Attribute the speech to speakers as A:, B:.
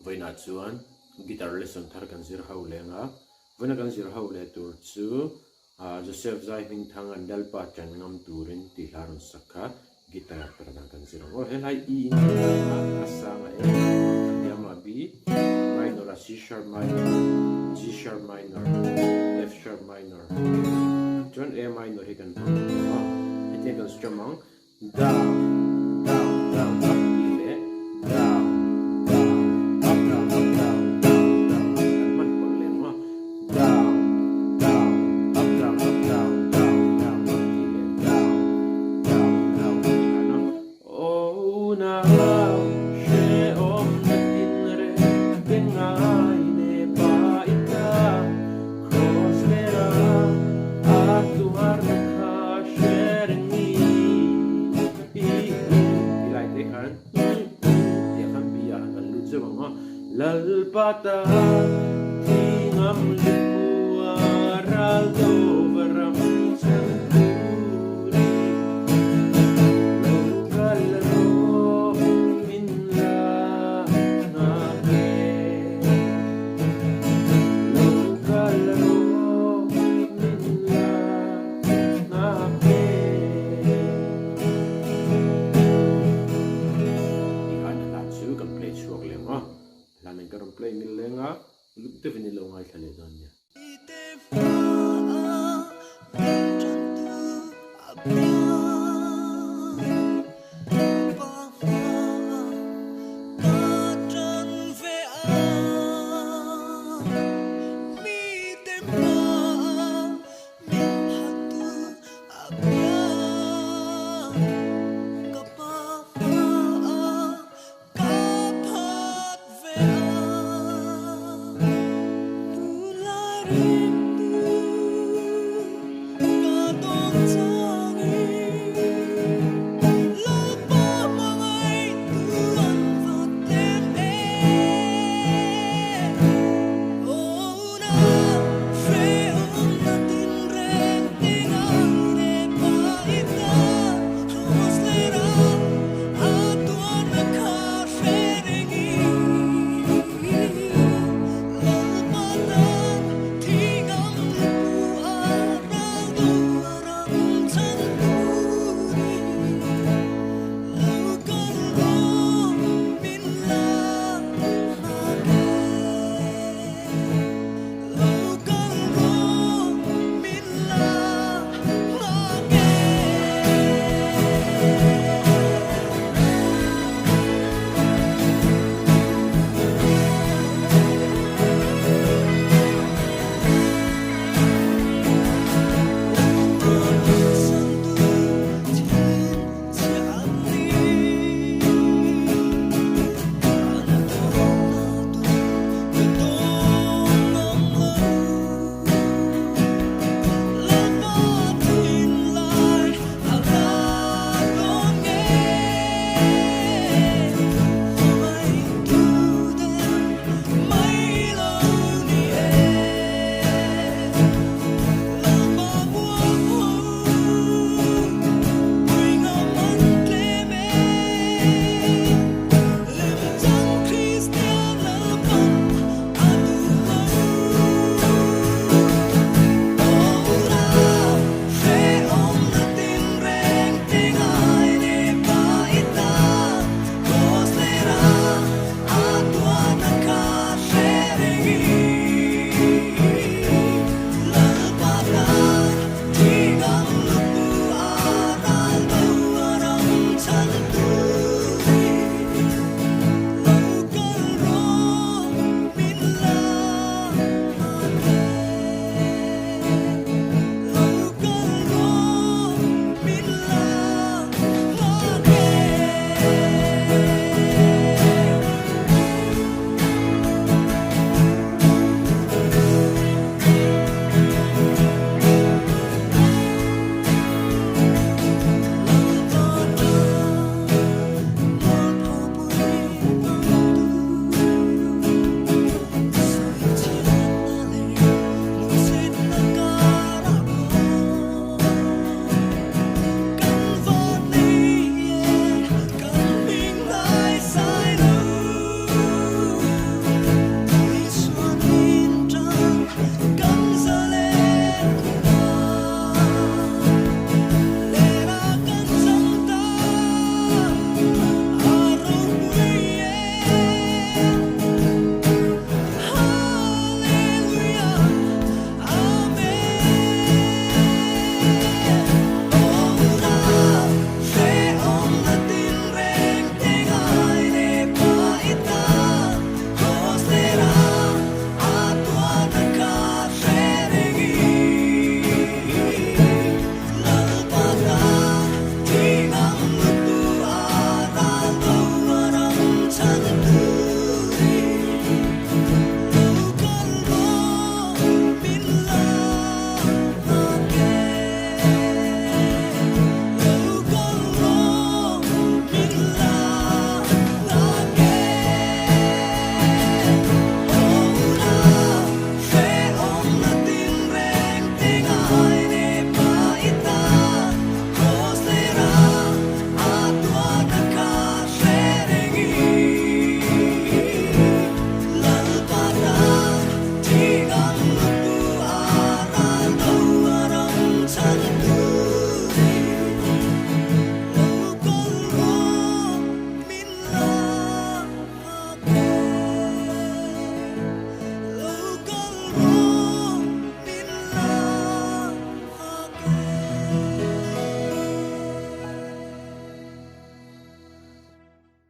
A: Với nát chuan guitar lesson thar kan zir ho lenga vena kan zir ho le tur chu Joseph Zai Ming Thang an dalpa chan ngam turin ti hlarun sakha guitar pradang kan zir ho helai e in asanga e yama b minor a C sharp minor G sharp minor F sharp minor chuan A minor hi kan heti kan strum down down down up ti le down Lalpata tingam lipua raldo veram santuri lokalaro minla nake lokalaro minla nake ikan tak su kan play chuak lema Lamin karon play min lenga lukte vinilo ngai thale don ya
B: Về